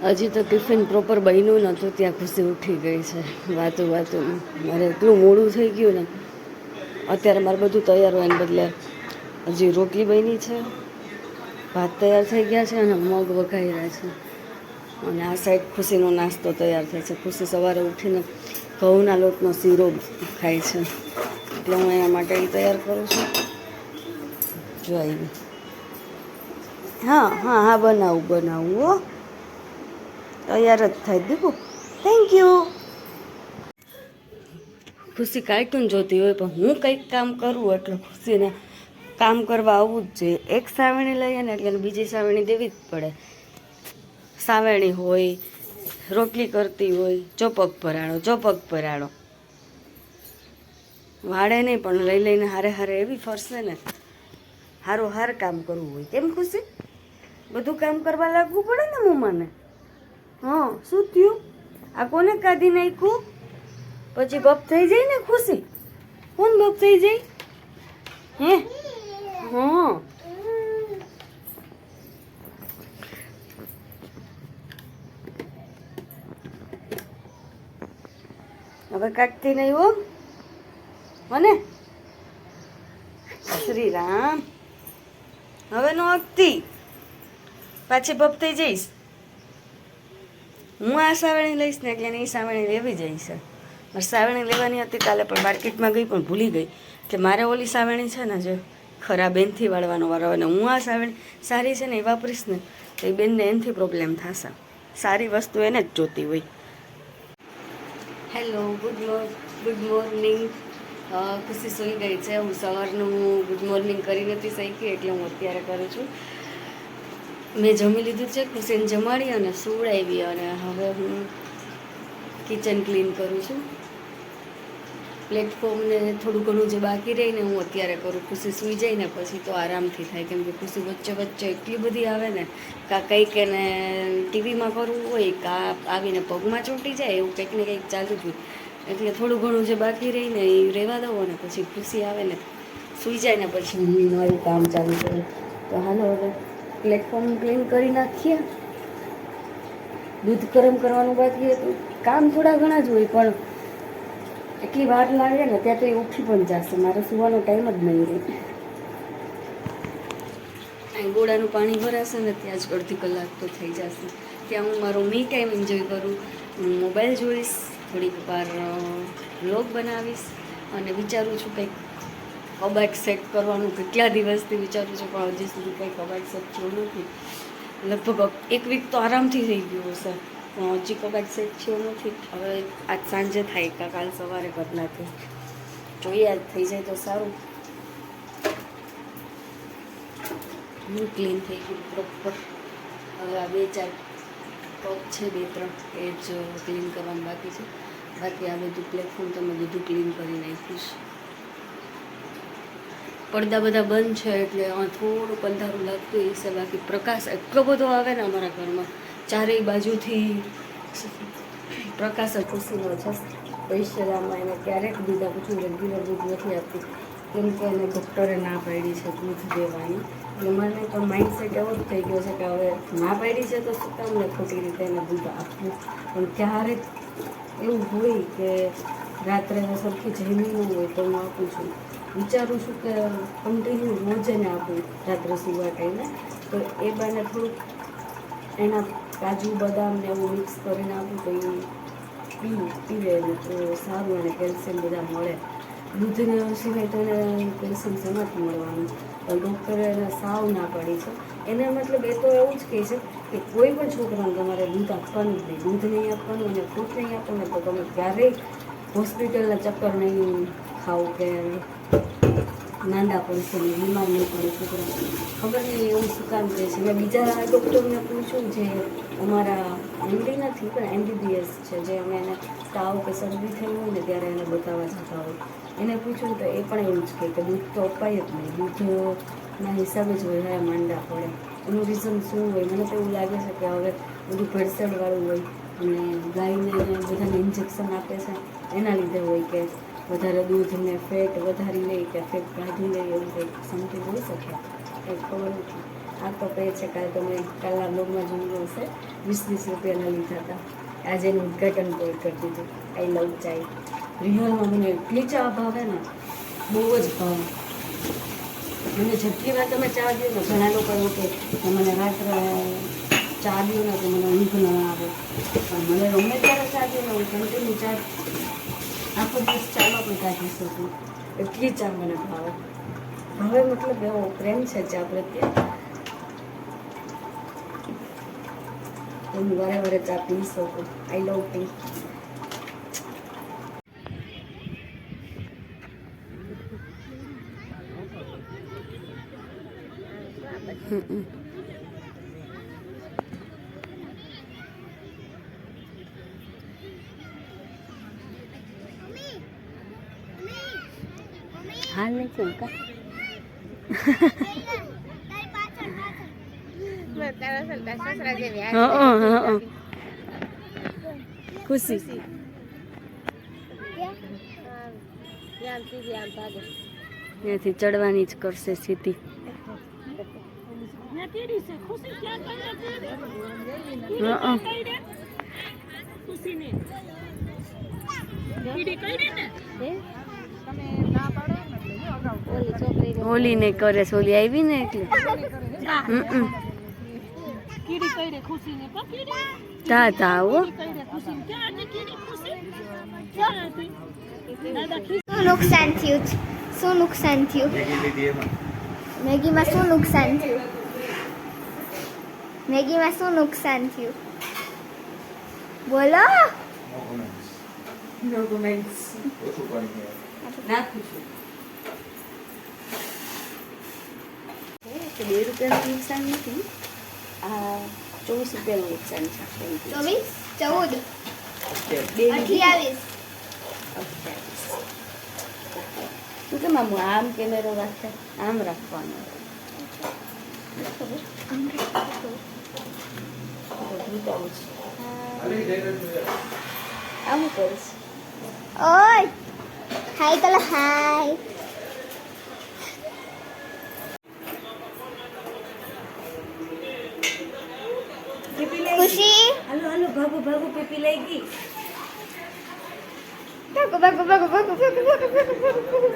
હજી તો tiffin proper બન્યું નહોતું ત્યાં ખુશી ઉઠી ગઈ છે વાતું મારે એટલું મોડું થઈ ગયું ને. અત્યારે મારે બધું તૈયાર હોય ને બદલે હજી રોટલી બની છે, ભાત તૈયાર થઈ ગયા છે અને મગ વઘાઈ રહ્યા છે. અને આ સાઈડ ખુશીનો નાસ્તો તૈયાર થાય છે. ખુશી સવારે ઉઠીને ઘઉંના લોટનો શીરો ખાય છે, એટલે હું એના માટે એ તૈયાર કરું છું. જો આવી. હા બનાવું હો. તૈયાર જ થાય દીકું. Thank you. ખુશી કાર્ટૂન જોતી હોય પણ હું કંઈક કામ કરું એટલે ખુશીને કામ કરવા આવવું જ જોઈએ. એક સાવેણી લઈએ ને એટલે બીજી સાવેણી દેવી જ પડે. સાવેણી હોય, રોટલી કરતી હોય, ચોપગ ભરાડો વાળે નહીં પણ લઈ લઈને હારે એવી ફરશે ને. હારું હાર કામ કરવું હોય. કેમ ખુશી? બધું કામ કરવા લાગવું પડે ને મમ્માને. હા, શું થયું? આ કોને કાઢી નાખ્યું? પછી બપ થઈ જાય ને ખુશી. કોણ બપ થઈ જાય? હે? હા. હવે કાઢતી નહીં હો મને. શ્રી રામ. હવે નો અગતી પાછી બપ થઈ જઈશ. હું આ સાવેણી લઈશ ને એટલે એ સાવેણી લેવી જઈશ. મારે સાવેણી લેવાની હતી કાલે પણ માર્કેટમાં ગઈ પણ ભૂલી ગઈ કે મારે ઓલી સાવેણી છે ને જે ખરાબ એનથી વાળવાનો વારો આવે ને હું આ સાવેણી સારી છે ને એ વાપરીશ ને તો એ બેનને એનથી પ્રોબ્લેમ થશે. સારી વસ્તુ એને જ જોતી હોય. Hello, good morning. ખુશી સૂઈ ગઈ છે. હું સવારનું ગુડ મોર્નિંગ કરી નથી શીખી એટલે હું અત્યારે કરું છું. મેં જમી લીધું છે, ખુશીને જમાડી અને સુવડાવી અને હવે હું કિચન ક્લીન કરું છું. પ્લેટફોર્મને થોડું ઘણું જે બાકી રહીને હું અત્યારે કરું. ખુશી સૂઈ જાય ને પછી તો આરામથી થાય, કેમ કે ખુશી વચ્ચે એટલી બધી આવે ને કાં કંઈક એને ટીવીમાં કરવું હોય કાં આવીને પગમાં ચોંટી જાય એવું કંઈક ને કંઈક ચાલુ જ હોય. એટલે થોડું ઘણું જે બાકી રહીને એ રહેવા દઉં અને પછી ખુશી આવે ને સૂઈ જાય ને પછી હું મારું કામ ચાલુ કરું. તો હાલો હવે પ્લેટફોર્મ ક્લીન કરી નાખીએ. દૂધ ગરમ કરવાનું બાકી હતું. કામ થોડા ઘણા જ હોય પણ એટલી વાર લાગે ને ત્યાં તો એ ઉઠી પણ જશે. મારે સુવાનો ટાઈમ જ નહીં રહે. અહીં ગોળાનું પાણી ભરાશે ને ત્યાં જ અડધી કલાક તો થઈ જશે. ત્યાં હું મારો મી ટાઈમ એન્જોય કરું. હું મોબાઈલ જોઈશ, થોડીક વાર વ્લોગ બનાવીશ અને વિચારું છું કંઈક કબાટ સેટ કરવાનું. કેટલા દિવસથી વિચારું છું પણ હજી સુધી કંઈ કબાટ સેટ થયું નથી. લગભગ એક વીક તો આરામથી થઈ ગયું હશે પણ હજી કબાટ સેટ થયો નથી. હવે આજ સાંજે થાય કાં કાલ સવારે બદલાથી જોઈએ. આજ થઈ જાય તો સારું. હું ક્લીન થઈ ગયું પ્રોપર. હવે આ 2-4 ટોપ છે, 2-3 એ જ ક્લીન કરવાનું બાકી છે. બાકી આ બધું પ્લેટફોર્મ તમે બધું ક્લીન કરી નાખીશ. પડદા બધા બંધ છે એટલે થોડુંક અંધારું લાગતું હશે. બાકી પ્રકાશ એટલો બધો આવે ને અમારા ઘરમાં, ચારેય બાજુથી પ્રકાશ જ ખુશીનો છે. પૈસામાં એને ક્યારેક દૂધ આપું છું, રેગ્યુલર દૂધ નથી આપતી કેમ કે એને ડૉક્ટરે ના પાડી છે દૂધ દેવાની. એટલે મને તો માઇન્ડસેટ એવો જ થઈ ગયો છે કે હવે ના પાડી છે તો શું કામ ને ખોટી રીતે એને દૂધ આપવું. પણ ક્યારેક એવું હોય કે રાત્રે સરખી જમી ન હોય તો હું આપું છું. વિચારું છું કે કન્ટિન્યુ રોજ એને આપું રાત્રે સુવા ટાઈમે, તો એ બાને થોડુંક એના કાજુ બદામ ને એવું મિક્સ કરીને આપું તો એ પીવે ને તો સારું. એને કેલ્શિયમ બધા મળે. દૂધને સિવાય તો એને કેલ્શિયમ શેમાંથી મળવાનું? પણ ડૉક્ટરે એને સાવ ના પાડી છે. એને મતલબ એ તો એવું જ કહે છે કે કોઈ પણ છોકરાને તમારે દૂધ આપવાનું જ નહીં. દૂધ નહીં આપવાનું અને ફ્રૂટ નહીં આપવાનું તો તમે ક્યારેય હોસ્પિટલના ચક્કર નહીં ખાઓ કે માંદા પડશે ને બીમાર નહીં પડે છોકરા. ખબર નહીં એવું શું કામ કહે છે. મેં બીજા ડૉક્ટરને પૂછ્યું જે અમારા એમડી નથી પણ MBBS છે, જે અમે એને તાવ કે શરદી થઈ હોય ને ત્યારે એને બતાવવા જતા હોય. એને પૂછ્યું તો એ પણ એવું જ કહે કે દૂધ તો અપાય જ નહીં, દૂધના હિસાબે જ વધારે માંદા પડે. એનું રીઝન શું હોય? મને તો એવું લાગે છે કે હવે બધું ભેળસેળવાળું હોય અને ગાયને બધાને ઇન્જેક્શન આપે છે એના લીધે હોય કે વધારે દૂધને ફેટ વધારી લે કે ફેટ કાઢી લે એવું કંઈક સમથિંગ હોઈ શકે, કંઈ ખબર નથી. આ તો કહે છે કાલે તમે કાલના બ્લોગમાં જોયું હશે 20-20 રૂપિયાના લીધા હતા. આજે એનું ઉદઘાટન પણ કરી દીધું. આઈ લવ ચાય. રિયલમાં મને એટલી ચા ભાવે ને, બહુ જ ભાવે. મને જેટલી વાર તમે ચા દો ને, ઘણા લોકો એવું કે મને રાત્રે ચા દો ને તો મને ઊંઘ ન આવે, પણ મને ગમે ત્યારે ચા દો ને હું કન્ટિન્યુ ચા આખો દિવસ ચામાં પણ કાઢી શકું. એટલી ચા મને ભાવે. હવે મતલબ એવો પ્રેમ છે ચા પ્રત્યે, હું વારે વારે ચા પી શકું. આઈ લવ ટી. હાલ નથી કા ખુશી ત્યાંથી ચડવાની જ કરશે સીધી. હોલી ને કરે છે, હોલી આવી ને એટલે તા તા આવો. શું નુકસાન થયું? શું નુકસાન થયું? મેગીમાં શું નુકસાન થયું? મેગીમાં શું નુકસાન થયું? બોલો. No comments. નાખું છું. 2 રૂપિયાનું નુકસાન નથી, આ 24 રૂપિયાનું નુકસાન છે. 24, 14, 28. તું કેમ આમ કેમેરો રાખે? આમ રાખવાનો. આમ કરીશ. ઓય હાય કલો હાય. ખુશી હાલો હાલો ભાગો ભાગો, પીપી લઈ ગઈ. ભાગો ભાગો ભાગો ભાગો ભાગો ભાગો ભાગો.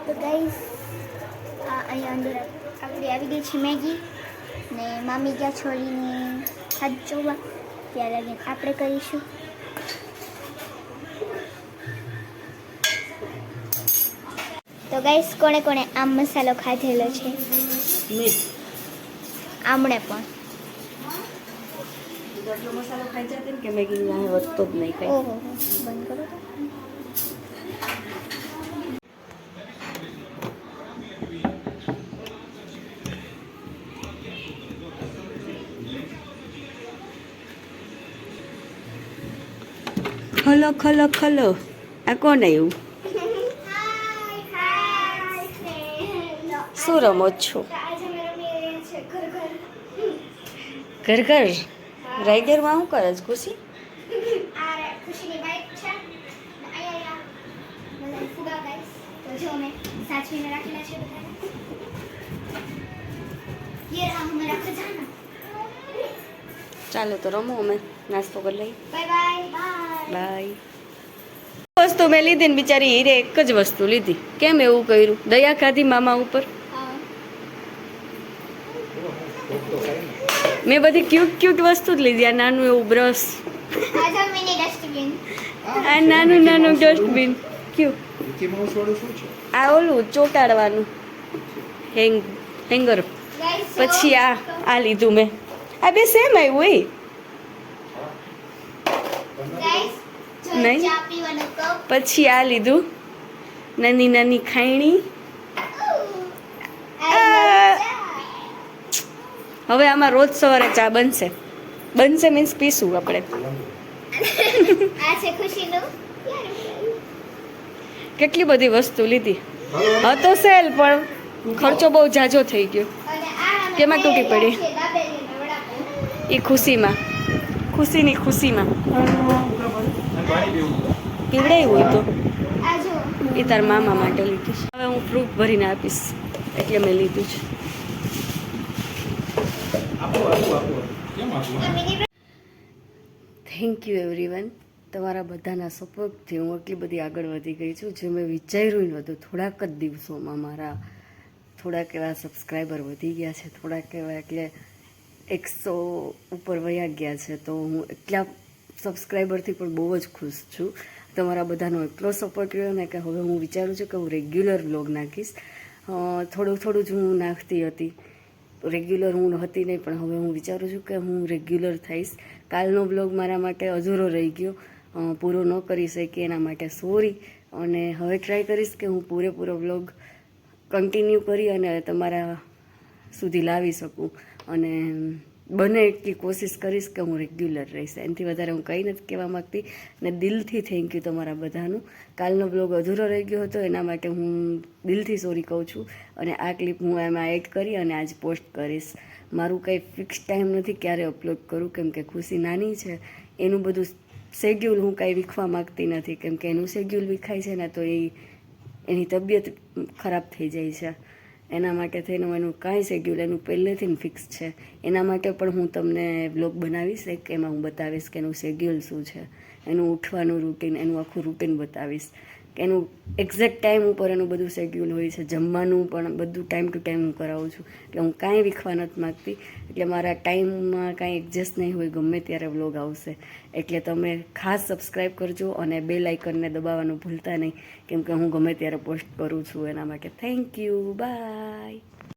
તો ગાઈસ અહીંયા અંદર આપણી આવી ગઈ છે મેગી ને મામી ગયા છોડીને હાથ જોવા, ત્યાં લગીને આપણે કરીશું. તો ગાઈસ કોણે કોણે આમ મસાલો ખાધેલો છે? આમણે પણ આટલો મસાલો ખાઈ જતી ને કે મેગી ના વધતો જ નહીં કઈ. ઓહો બંધ કરો. ખલો ખલો ખલો. આ કોણ આવ્યું? શું રમો છો? ઘર ઘર રાઈડરમાં શું કરે છે ખુશી? ખુશીની બાઈક છે અહીંયા બધા ફુગા ગાઈસ, તો જો મેં સાચવીને રાખેલા છે બધાને. યે આ હમારા ખજાના. ચાલો તો રમો, અમે નાસ્તો કરી લઈ. Bye bye bye. વસ્તુ મેં લીધી ને બિચારી હીરે એક જ વસ્તુ લીધી. કેમ એવું કર્યું? દયા ખાધી મામા ઉપર. મેં બધી ક્યુટ ક્યુટ વસ્તુ જ લીધી. આ નાનું એવું બ્રશ, આજો મિની ડસ્ટબિન, આ નાનું નાનું ડસ્ટબિન ક્યુટ. આ ઓલું ચોટાડવાનું હેંગર. પછી આ લીધું મેં. આ બે સેમ આવ્યું હોય નહીં. પછી આ લીધું નાની નાની ખાયણી. હવે આમાં રોજ સવારે ચા બનશે. બનશે મીન્સ પીશું આપણે. આ છે ખુશીનું. કેટલી બધી વસ્તુ લીધી. હતો સેલ પણ ખર્ચો બહુ જાજો થઈ ગયો. અને આ કેમાં તૂટી પડી? છે દાબેલીનો વડાપાવ. એ ખુશીમાં, ખુશીની ખુશીમાં પીવડાવ્યું તો આ જો એ તાર મામા માટે લીધું છે. હવે હું ફ્રૂટ ભરીને આપીશ એટલે મેં લીધું છે. Thank you everyone. તમારા બધાના સપોર્ટથી હું એટલી બધી આગળ વધી ગઈ છું જે મેં વિચાર્યું નહોતું. થોડાક જ દિવસોમાં મારા થોડાક એવા સબસ્ક્રાઈબર વધી ગયા છે, થોડાક એવા એટલે 100 ઉપર વયા ગયા છે. તો હું એટલા સબસ્ક્રાઈબરથી પણ બહુ જ ખુશ છું. તમારા બધાનો એટલો સપોર્ટ રહ્યો ને કે હવે હું વિચારું છું કે હું રેગ્યુલર વ્લોગ નાખીશ. થોડું થોડું જ હું નાખતી હતી, રેગ્યુલર હું હતી નહીં, પણ હવે હું વિચારું છું કે હું રેગ્યુલર થઈશ. કાલનો વ્લોગ મારા માટે અધૂરો રહી ગયો, પૂરો ન કરી શકી, એના માટે સોરી. અને હવે ટ્રાય કરીશ કે હું પૂરેપૂરો વ્લોગ કન્ટિન્યુ કરી અને તમારા સુધી લાવી શકું. અને બને એટલી કોશિશ કરીશ કે હું રેગ્યુલર રહીશ. એનાથી વધારે હું કંઈ નથી કહેવા માગતી. ને દિલથી થેન્ક યુ તમારા બધાનું. કાલનો બ્લોગ અધૂરો રહી ગયો હતો એના માટે હું દિલથી સોરી કહું છું. અને આ ક્લિપ હું એમાં એડ કરી અને આજ પોસ્ટ કરીશ. મારું કંઈ ફિક્સ ટાઈમ નથી ક્યારે અપલોડ કરું, કેમ કે ખુશી નાની છે. એનું બધું શેડ્યુલ હું કાંઈ વીખવા માગતી નથી, કેમ કે એનું શેડ્યુલ વિખાય છે ને તો એની તબિયત ખરાબ થઈ જાય છે. એના માટે થઈને એનું કાંઈ શેડ્યુલ એનું પહેલેથી ફિક્સ છે. એના માટે પણ હું તમને બ્લોગ બનાવીશ એક, એમાં હું બતાવીશ કે એનું શેડ્યુલ શું છે, એનું ઉઠવાનું રૂટીન, એનું આખું રૂટીન બતાવીશ કે એનું એક્ઝેક્ટ ટાઈમ ઉપર એનું બધું શેડ્યુલ હોય છે. જમવાનું પણ બધું ટાઈમ ટુ ટાઈમ હું કરાવું છું. એટલે હું કાંઈ વીખવા નથી માગતી. એટલે મારા ટાઈમમાં કાંઈ એડજસ્ટ નહીં હોય, ગમે ત્યારે વ્લોગ આવશે. એટલે તમે ખાસ સબસ્ક્રાઈબ કરજો અને બેલ આઇકનને દબાવવાનું ભૂલતા નહીં, કેમ કે હું ગમે ત્યારે પોસ્ટ કરું છું એના માટે. Thank you, by.